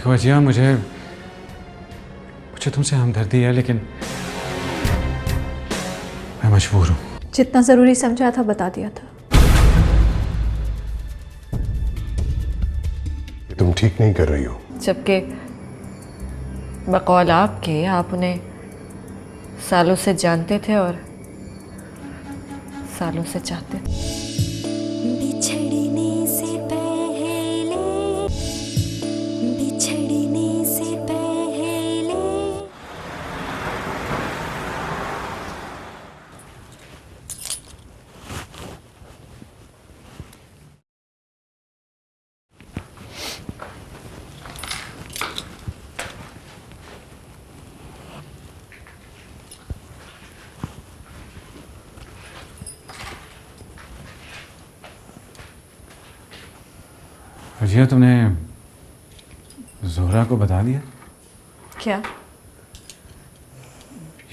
देखो अजिया, मुझे तुमसे हमदर्दी है, लेकिन मैं मजबूर हूँ। जितना ज़रूरी समझा था बता दिया था। तुम ठीक नहीं कर रही हो। जबकि बकौल आपके, आप उन्हें सालों से जानते थे और सालों से चाहते थे। बिछड़ने से पहले, बिछड़ने से पहले। अजिया, तुमने ज़ोहरा को बता दिया? क्या?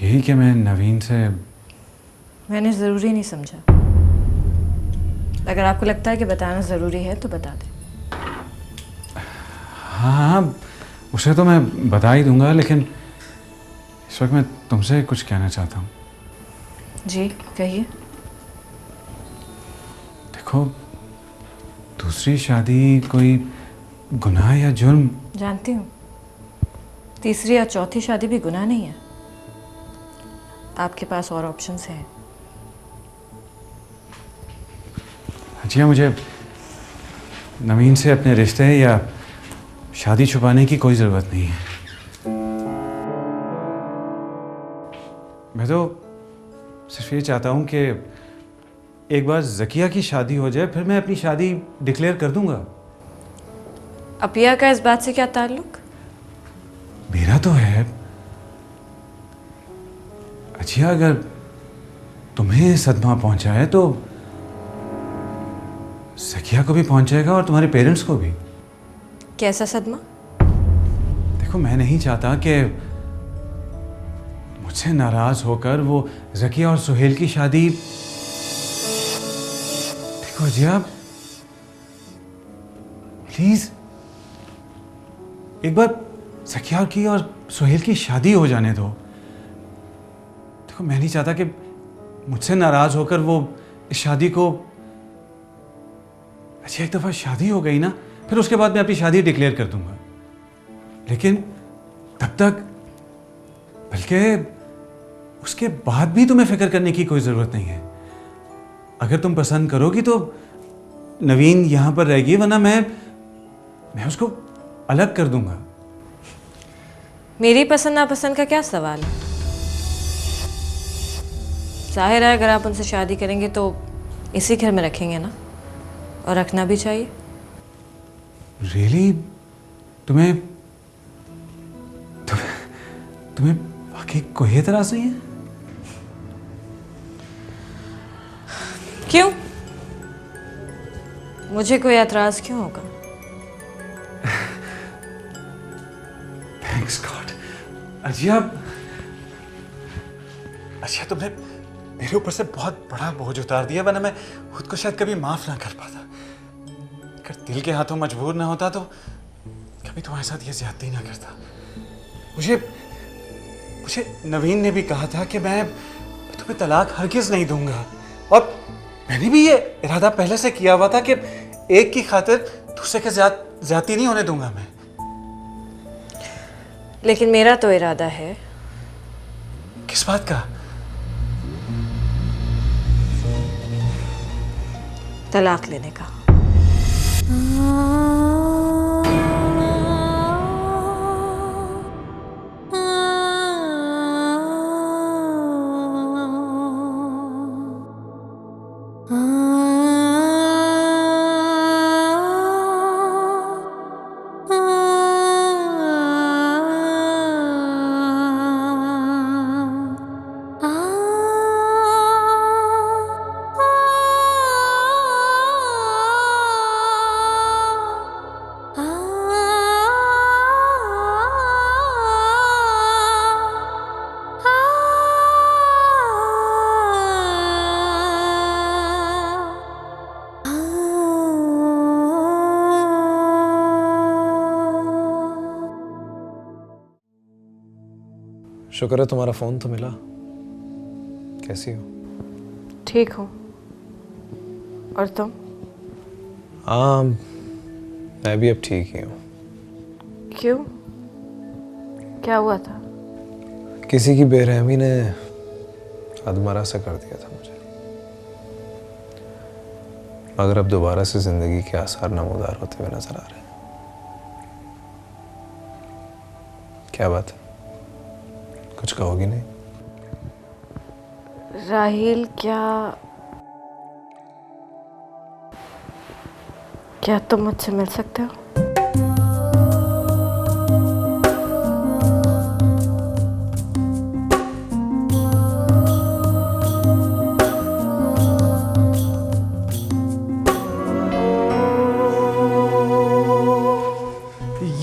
यही कि मैं नवीन से। मैंने ज़रूरी नहीं समझा। अगर आपको लगता है कि बताना ज़रूरी है तो बता दें। हाँ हाँ, उसे तो मैं बता ही दूंगा, लेकिन इस वक्त मैं तुमसे कुछ कहना चाहता हूँ। जी कहिए। देखो, दूसरी शादी कोई गुनाह या जुर्म? जानती हूँ, तीसरी या चौथी शादी भी गुनाह नहीं है। आपके पास और ऑप्शंस हैं। अजिया, मुझे नवीन से अपने रिश्ते या शादी छुपाने की कोई ज़रूरत नहीं है। मैं तो सिर्फ ये चाहता हूँ कि एक बार ज़किया की शादी हो जाए, फिर मैं अपनी शादी डिक्लेयर कर दूंगा। अपिया का इस बात से क्या ताल्लुक? मेरा तो है। अजिया, अगर तुम्हें सदमा पहुंचा है तो ज़किया को भी पहुंचेगा और तुम्हारे पेरेंट्स को भी। कैसा सदमा? देखो, मैं नहीं चाहता कि मुझसे नाराज होकर वो ज़किया और सुहेल की शादी। देखो अजिया, प्लीज एक बार ज़किया की और सुहेल की शादी हो जाने दो। देखो, मैं नहीं चाहता कि मुझसे नाराज होकर वो इस शादी को। अच्छा, एक दफा शादी हो गई ना, फिर उसके बाद मैं अपनी शादी डिक्लेयर कर दूंगा। लेकिन तब तक, बल्कि उसके बाद भी तुम्हें फिक्र करने की कोई जरूरत नहीं है। अगर तुम पसंद करोगी तो नवीन यहां पर रहेगी, वरना मैं उसको अलग कर दूंगा। मेरी पसंद नापसंद का क्या सवाल है? जाहिर है अगर आप उनसे शादी करेंगे तो इसी घर में रखेंगे ना, और रखना भी चाहिए। रियली? तुम्हें वाकई कोई एतराज नहीं है? क्यों? मुझे कोई एतराज क्यों होगा? Thanks God. अजिया, तुमने मेरे ऊपर से बहुत बड़ा बोझ उतार दिया, वरना मैं खुद को शायद कभी माफ ना कर पाता। अगर दिल के हाथों मजबूर ना होता तो कभी तुम्हारे साथ ये ज्यादती ना करता। मुझे नवीन ने भी कहा था कि मैं तुम्हें तलाक हरगिज नहीं दूंगा, और मैंने भी ये इरादा पहले से किया हुआ था कि एक की खातिर दूसरे के ज्यादती नहीं होने दूंगा मैं। लेकिन मेरा तो इरादा है। किस बात का? तलाक लेने का। शुक्र है तुम्हारा फ़ोन तो मिला। कैसी हो? ठीक हूँ। और तुम? हाँ, मैं भी अब ठीक ही हूँ। क्यों? क्या हुआ था? किसी की बेरहमी ने अधमरा सा कर दिया था मुझे, मगर अब दोबारा से जिंदगी के आसार नमूदार होते हुए नजर आ रहे हैं। क्या बात है, कुछ कहोगी नहीं? राहिल, क्या तुम मुझसे मिल सकते हो?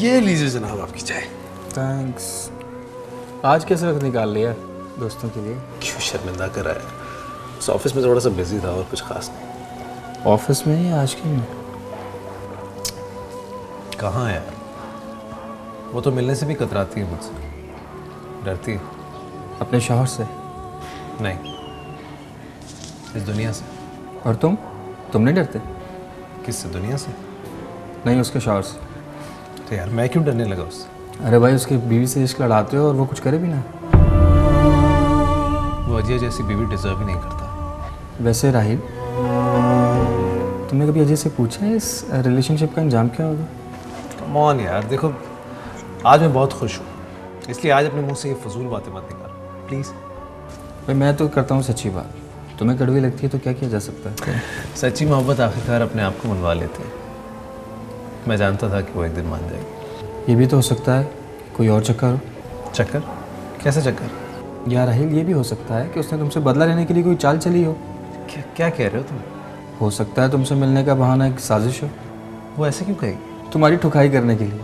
ये लीजिए जनाब आपकी चाय। थैंक्स। आज कैसे वक्त निकाल लिया दोस्तों के लिए? क्यों शर्मिंदा कर रहा है? उस ऑफिस में थोड़ा सा बिजी था और कुछ खास नहीं। ऑफिस में या आज के में? कहाँ है यार, वो तो मिलने से भी कतराती है मुझसे, डरती है। अपने शौहर से? नहीं, इस दुनिया से। और तुम नहीं डरते? किससे? दुनिया से? नहीं, उसके शौहर से। तो यार मैं क्यों डरने लगा उससे? अरे भाई, उसकी बीवी से इश्क लड़ाते हो और वो कुछ करे भी ना। वो अजय जैसी बीवी डिजर्व ही नहीं करता। वैसे राहिल, तुमने कभी अजय से पूछा है इस रिलेशनशिप का अंजाम क्या होगा? कम ऑन यार, देखो आज मैं बहुत खुश हूँ, इसलिए आज अपने मुंह से ये फजूल बातें मत निकालो प्लीज़। भाई मैं तो करता हूँ सच्ची बात, तुम्हें कड़वी लगती है तो क्या किया जा सकता है? सच्ची मोहब्बत आखिरकार अपने आप को मनवा लेते हैं। मैं जानता था कि वो एक दिन मान जाएगी। ये भी तो हो सकता है कि कोई और चक्कर हो। चक्कर? कैसे चक्कर? या राहिल, ये भी हो सकता है कि उसने तुमसे बदला लेने के लिए कोई चाल चली हो। क्या कह रहे हो तुम? हो सकता है तुमसे मिलने का बहाना एक साजिश हो, वो ऐसे क्यों कहेगी? तुम्हारी ठुकाई करने के लिए।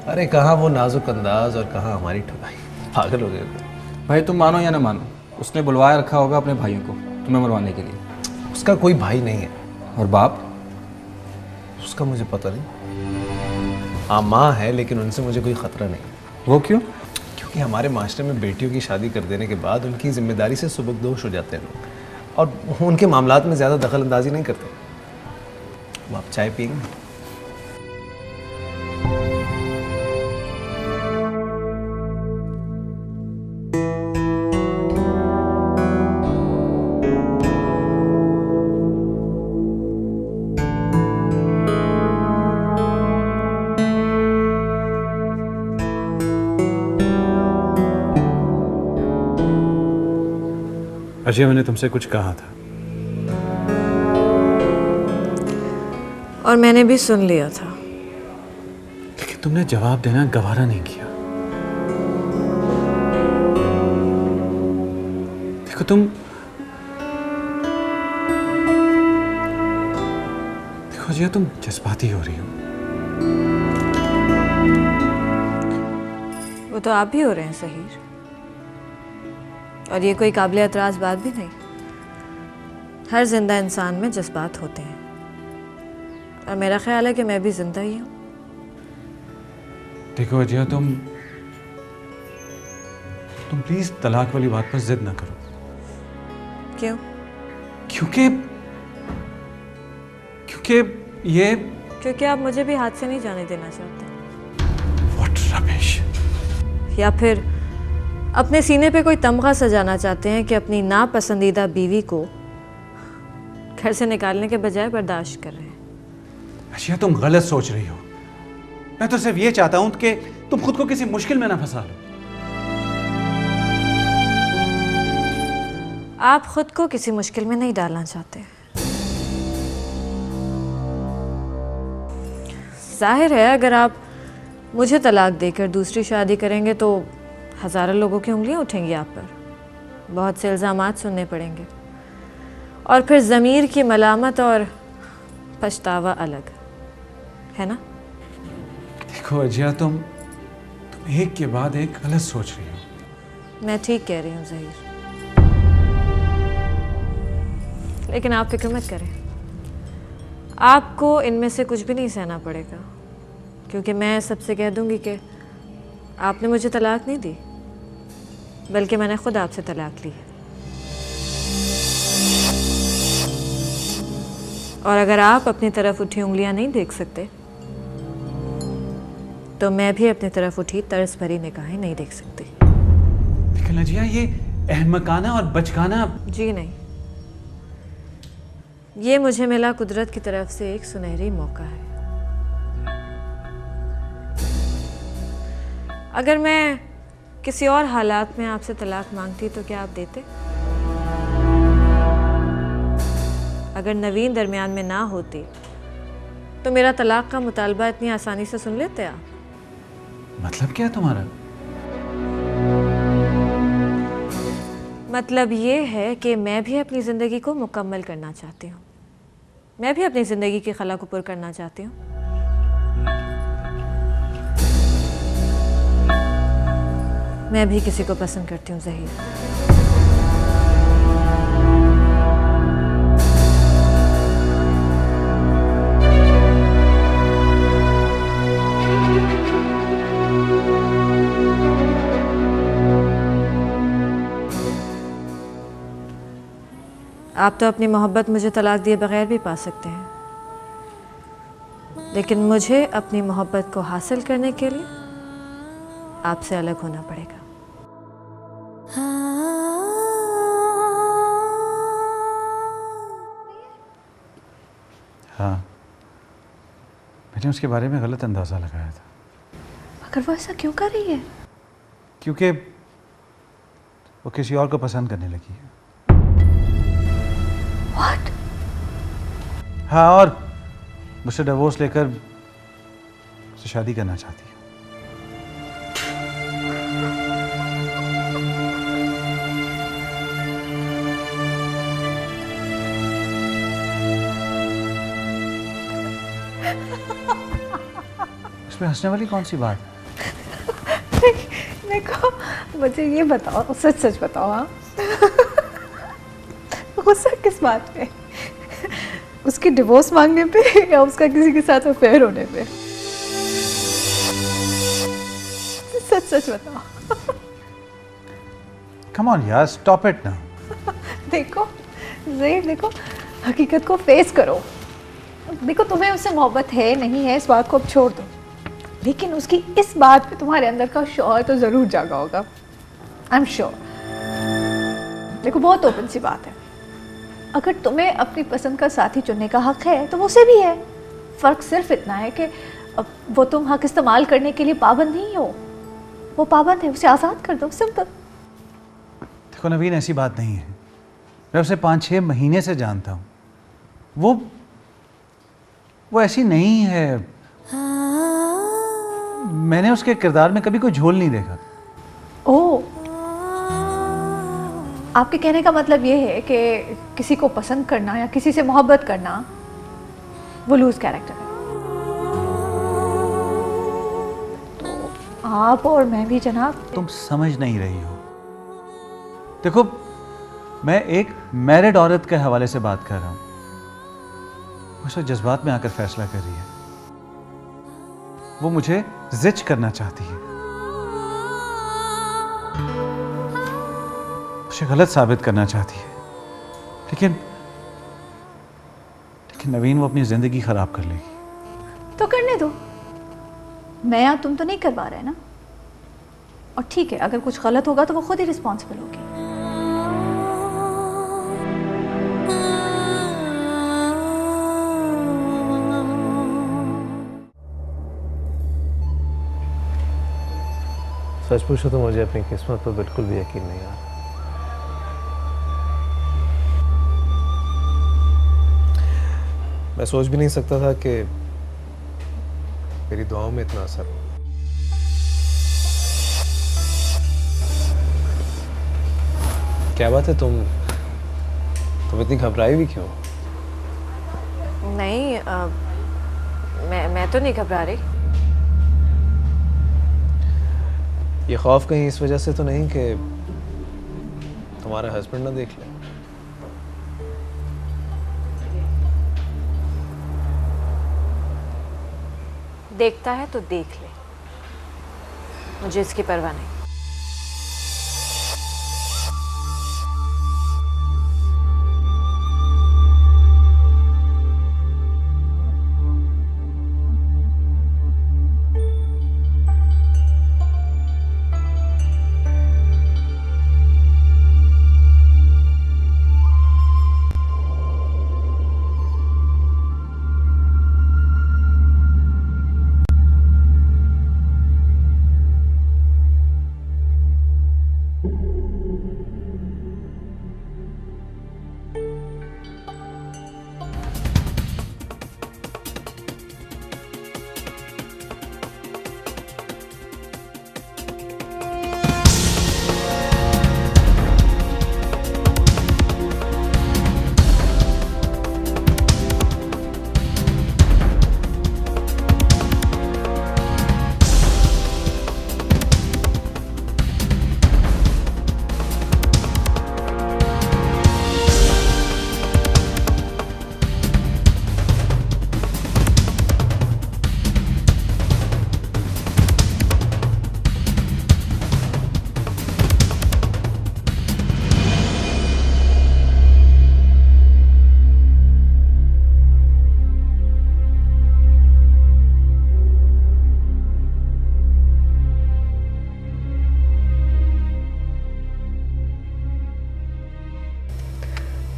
अरे कहाँ वो नाजुक अंदाज और कहाँ हमारी ठुकाई, पागल हो गए हो। भाई तुम मानो या ना मानो, उसने बुलवाया रखा होगा अपने भाइयों को तुम्हें मरवाने के लिए। उसका कोई भाई नहीं है। और बाप? उसका मुझे पता नहीं। हाँ माँ है, लेकिन उनसे मुझे कोई ख़तरा नहीं। वो क्यों? क्योंकि हमारे माशरे में बेटियों की शादी कर देने के बाद उनकी जिम्मेदारी से सुबकदोश हो जाते हैं लोग, और उनके मामलात में ज़्यादा दखल अंदाजी नहीं करते। वो आप चाय पिएंगे? अजय, मैंने तुमसे कुछ कहा था और मैंने भी सुन लिया था। लेकिन तुमने जवाब देना गवारा नहीं किया। देखो अजय, तुम जज्बाती हो रही हो। वो तो आप भी हो रहे हैं सहीर, और ये कोई काबिल एतराज़ बात भी नहीं। हर जिंदा इंसान में जज्बात होते हैं, और मेरा ख्याल है कि मैं भी जिंदा ही हूँ। देखो अजय, तुम प्लीज तलाक वाली बात पर जिद ना करो। क्यों? क्योंकि आप मुझे भी हाथ से नहीं जाने देना चाहते। What rubbish. या फिर अपने सीने पे कोई तमगा सजाना चाहते हैं कि अपनी नापसंदीदा बीवी को घर से निकालने के बजाय बर्दाश्त कर रहे हैं। अशिया, तुम गलत सोच रही हो। मैं तो सिर्फ ये चाहता हूं कि तुम खुद को किसी मुश्किल में ना फंसा लो। आप खुद को किसी मुश्किल में नहीं डालना चाहते। जाहिर है अगर आप मुझे तलाक देकर दूसरी शादी करेंगे तो हज़ारों लोगों की उंगलियां उठेंगी आप पर, बहुत से इल्ज़ामात सुनने पड़ेंगे, और फिर ज़मीर की मलामत और पछतावा अलग, है ना? देखो अजिया, तुम एक के बाद एक गलत सोच रही हो। मैं ठीक कह रही हूँ ज़हीर, लेकिन आप फिक्र मत करें, आपको इनमें से कुछ भी नहीं सहना पड़ेगा, क्योंकि मैं सबसे कह दूंगी कि आपने मुझे तलाक नहीं दी, बल्कि मैंने खुद आपसे तलाक ली है। और अगर आप अपनी तरफ उठी उंगलियां नहीं देख सकते तो मैं भी अपनी तरफ उठी तर्स भरी निगाहें नहीं देख सकती। लेकिन नजिया, ये अहमकाना और बचकाना। जी नहीं, ये मुझे मिला कुदरत की तरफ से एक सुनहरी मौका है। अगर मैं किसी और हालात में आपसे तलाक मांगती तो क्या आप देते? अगर नवीन दरमियान में ना होती तो मेरा तलाक का मुतालबा इतनी आसानी से सुन लेते आप? मतलब क्या तुम्हारा? मतलब ये है कि मैं भी अपनी ज़िंदगी को मुकम्मल करना चाहती हूँ। मैं भी अपनी ज़िंदगी की खला को पुर करना चाहती हूँ। मैं भी किसी को पसंद करती हूँ ज़हीर। आप तो अपनी मोहब्बत मुझे तलाक दिए बगैर भी पा सकते हैं, लेकिन मुझे अपनी मोहब्बत को हासिल करने के लिए आपसे अलग होना पड़ेगा। हाँ, मैंने उसके बारे में गलत अंदाज़ा लगाया था। मगर वो ऐसा क्यों कर रही है? क्योंकि वो किसी और को पसंद करने लगी है। What? हाँ, और मुझसे डिवोर्स लेकर उससे शादी करना चाहती है। इसमें हंसने वाली कौन सी बात है? देखो, मुझे ये बताओ, सच सच बताओ। हाँ, गुस्सा किस बात पे? उसकी डिवोर्स मांगने पे या उसका किसी के साथ अफेयर होने पे? सच सच बताओ। कम ऑन यार, स्टॉप इट ना। देखो ज़हीर, देखो हकीकत को फेस करो। देखो, तुम्हें उससे मोहब्बत है नहीं है, इस बात को अब छोड़ दो, लेकिन उसकी इस बात पे तुम्हारे अंदर का शौर तो ज़रूर जागा होगा। I am sure. देखो, बहुत ओपन सी बात है, अगर तुम्हें अपनी पसंद का साथी चुनने का हक है तो वो उसे भी है। फ़र्क सिर्फ इतना है कि अब वो तुम हक इस्तेमाल करने के लिए पाबंद नहीं हो, वो पाबंद है, उसे आज़ाद कर दो, सिंपल। देखो नवीन, ऐसी बात नहीं है। मैं उसे 5-6 महीने से जानता हूँ। वो ऐसी नहीं है। मैंने उसके किरदार में कभी कोई झोल नहीं देखा। ओह, आपके कहने का मतलब ये है कि किसी को पसंद करना या किसी से मोहब्बत करना वो लूज कैरेक्टर है। तो आप और मैं भी जनाब। तुम समझ नहीं रही हो। देखो, मैं एक मैरिड औरत के हवाले से बात कर रहा हूँ। वो सिर्फ जज्बात में आकर फैसला कर रही है। वो मुझे जिच करना चाहती है, मुझे गलत साबित करना चाहती है। लेकिन नवीन, वो अपनी जिंदगी खराब कर लेगी। तो करने दो, मैं या तुम तो नहीं करवा रहे ना। और ठीक है, अगर कुछ गलत होगा तो वो खुद ही रिस्पॉन्सिबल होगी। सच पूछो तो मुझे अपनी किस्मत पर बिल्कुल भी यकीन नहीं आ रहा। मैं सोच भी नहीं सकता था कि मेरी दुआओं में इतना असर हो। क्या बात है, तुम इतनी घबराई भी क्यों? नहीं, मैं तो नहीं घबरा रही। ये खौफ कहीं इस वजह से तो नहीं कि तुम्हारा हस्बैंड ना देख ले? देखता है तो देख ले, मुझे इसकी परवाह नहीं।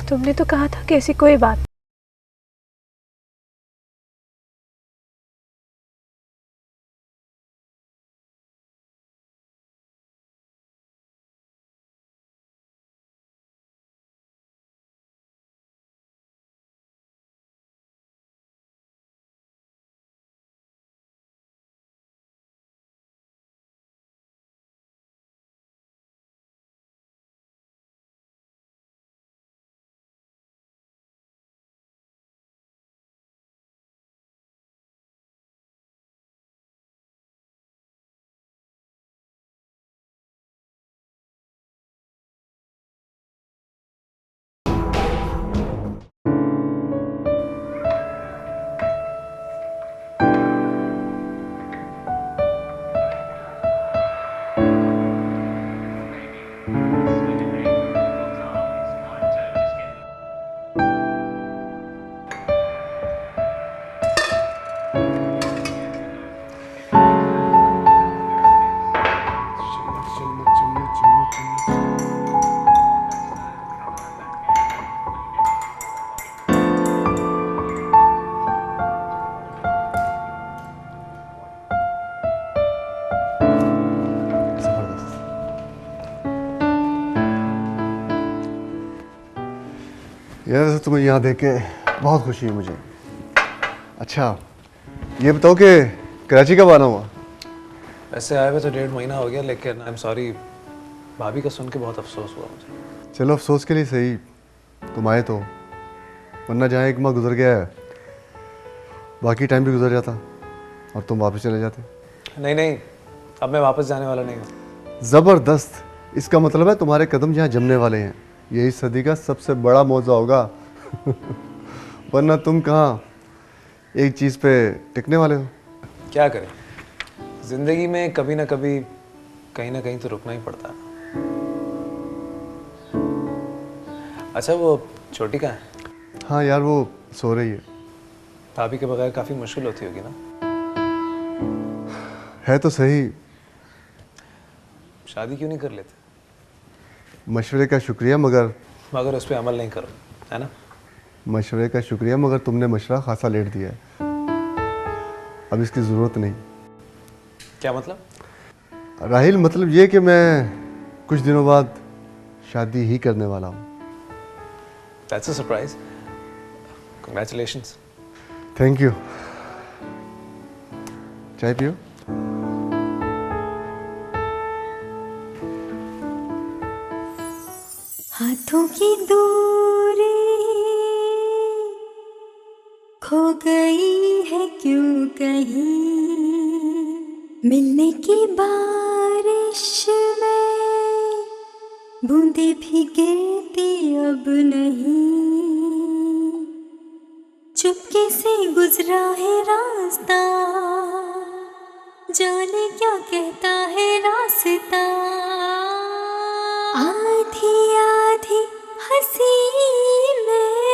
तुमने तो कहा था कि ऐसी कोई बात। यार तुम्हें यहाँ देख के बहुत खुशी हुई मुझे। अच्छा ये बताओ कि कराची कब आना हुआ? वैसे आए हुए तो 1.5 महीना हो गया, लेकिन आई एम सॉरी, भाभी का सुन के बहुत अफसोस हुआ मुझे। चलो अफसोस के लिए सही तुम आए तो, वरना जहाँ एक माह गुजर गया है बाकी टाइम भी गुजर जाता और तुम वापस चले जाते। नहीं नहीं, अब मैं वापस जाने वाला नहीं हूँ। ज़बरदस्त, इसका मतलब है तुम्हारे कदम यहाँ जमने वाले हैं। यही सदी का सबसे बड़ा मौजा होगा वरना तुम कहाँ एक चीज़ पे टिकने वाले हो। क्या करें, जिंदगी में कभी ना कभी कहीं ना कहीं तो रुकना ही पड़ता है। अच्छा वो छोटी कहाँ है? हाँ यार वो सो रही है। भाभी के बगैर काफ़ी मुश्किल होती होगी ना? है तो सही। शादी क्यों नहीं कर लेते? मशवरे का शुक्रिया मगर उस पर अमल नहीं करो, है ना? मशवरे का शुक्रिया मगर तुमने मशवरा खासा लेट दिया है, अब इसकी ज़रूरत नहीं। क्या मतलब? राहिल मतलब ये कि मैं कुछ दिनों बाद शादी ही करने वाला हूँ। That's a surprise. Congratulations. Thank you. चाय पियो। हाथों की दूरी खो गई है क्यों कहीं, मिलने की बारिश में बूंदे भी गिरती अब नहीं, चुपके से गुजरा है रास्ता, जाने क्या कहता है रास्ता, आधी आधी हंसी में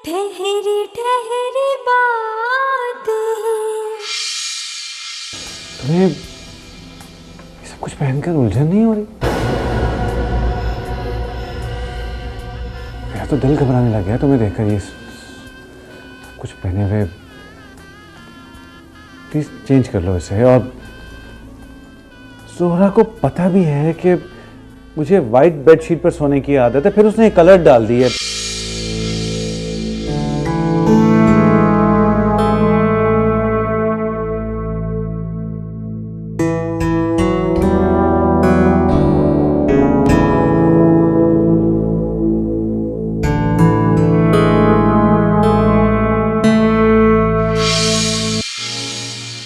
ठहरी ठहरी बातें। तुम्हें ये सब कुछ पहनकर उलझन नहीं हो रही? मेरा तो दिल घबराने लग गया तुम्हें देखकर ये सब कुछ पहने हुए। प्लीज चेंज कर लो इसे। और जोहरा को पता भी है कि मुझे वाइट बेडशीट पर सोने की आदत है, फिर उसने कलर डाल दी है।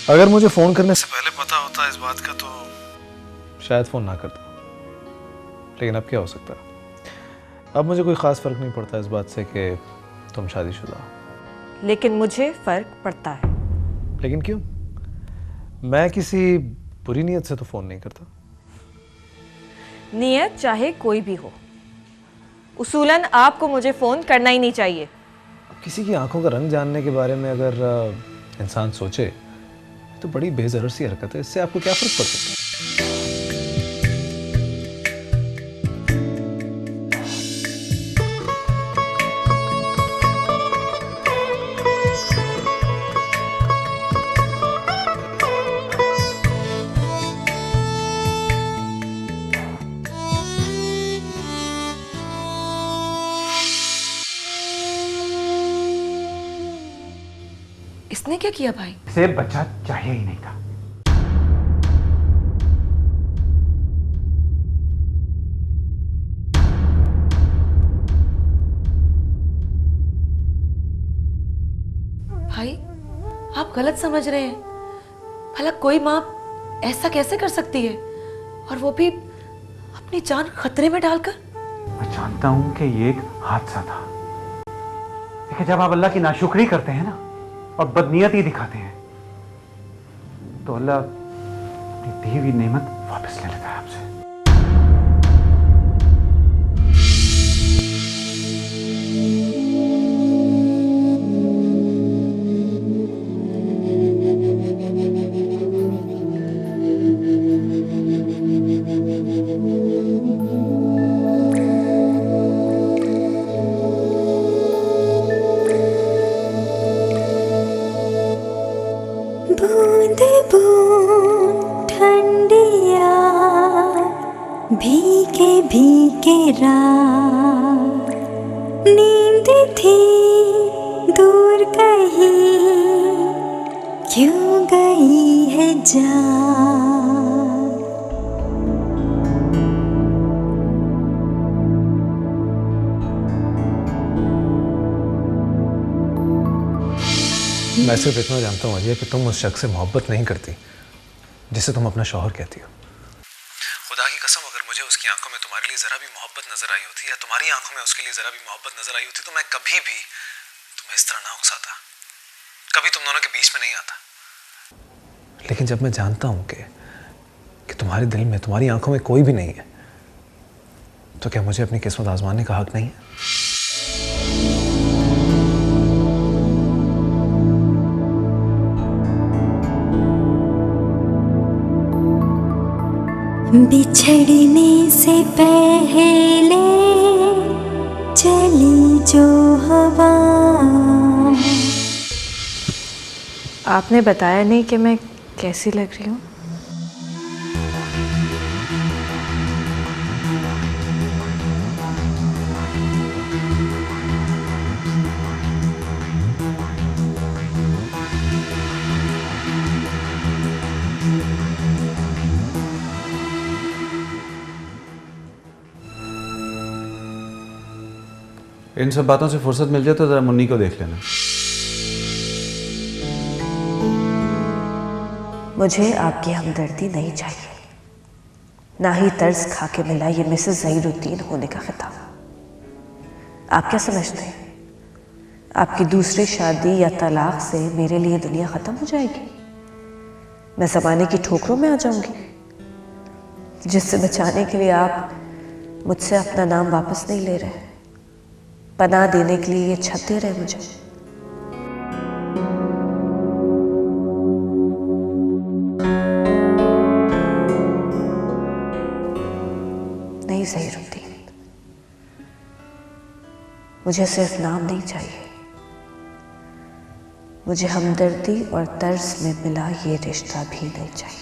अगर मुझे फ़ोन करने से पहले पता होता इस बात का तो शायद फ़ोन ना करता, लेकिन अब क्या हो सकता है। अब मुझे कोई ख़ास फ़र्क नहीं पड़ता इस बात से कि तुम शादीशुदा हो। लेकिन मुझे फ़र्क पड़ता है। लेकिन क्यों? मैं किसी बुरी नीयत से तो फ़ोन नहीं करता। नियत चाहे कोई भी हो, उसूलन आपको मुझे फ़ोन करना ही नहीं चाहिए। अब किसी की आंखों का रंग जानने के बारे में अगर इंसान सोचे तो बड़ी बेज़रर सी हरकत है, इससे आपको क्या फ़र्क पड़ सकता है? क्या किया भाई? इसे बच्चा चाहिए ही नहीं था। भाई आप गलत समझ रहे हैं। भला कोई माँ ऐसा कैसे कर सकती है, और वो भी अपनी जान खतरे में डालकर? मैं जानता हूं कि ये एक हादसा था, लेकिन जब आप अल्लाह की नाशुक्री करते हैं ना और बदनीयती दिखाते हैं तो अल्लाह अपनी दी हुई नेमत वापस ले लेता है आपसे। बूंद बूंद ठंडिया भीगे भीगे रात, नींद थी दूर कहीं क्यों गई है जान। मैं सिर्फ इतना जानता हूँ अजय कि तुम उस शख्स से मोहब्बत नहीं करती जिसे तुम अपना शौहर कहती हो। खुदा की कसम, अगर मुझे उसकी आंखों में तुम्हारे लिए ज़रा भी मोहब्बत नज़र आई होती या तुम्हारी आंखों में उसके लिए ज़रा भी मोहब्बत नज़र आई होती तो मैं कभी भी तुम्हें इस तरह ना उकसाता, कभी तुम दोनों के बीच में नहीं आता। लेकिन जब मैं जानता हूँ कि तुम्हारे दिल में, तुम्हारी आंखों में कोई भी नहीं है, तो क्या मुझे अपनी किस्मत आजमाने का हक नहीं है? बिछड़ने से पहले चली जो हवा। आपने बताया नहीं कि मैं कैसी लग रही हूँ। इन सब बातों से फुर्सत मिल जाए तो जरा मुन्नी को देख लेना। मुझे आपकी हमदर्दी नहीं चाहिए, ना ही तर्स खा के मिला ये मिसेस ज़हीरुद्दीन होने का खिताब। आप क्या समझते हैं आपकी दूसरी शादी या तलाक से मेरे लिए दुनिया ख़त्म हो जाएगी? मैं ज़माने की ठोकरों में आ जाऊंगी, जिससे बचाने के लिए आप मुझसे अपना नाम वापस नहीं ले रहे, पनाह देने के लिए ये छत दे रहे मुझे। नहीं ज़हीरुद्दीन, मुझे सिर्फ नाम नहीं चाहिए, मुझे हमदर्दी और तर्स में मिला ये रिश्ता भी नहीं चाहिए।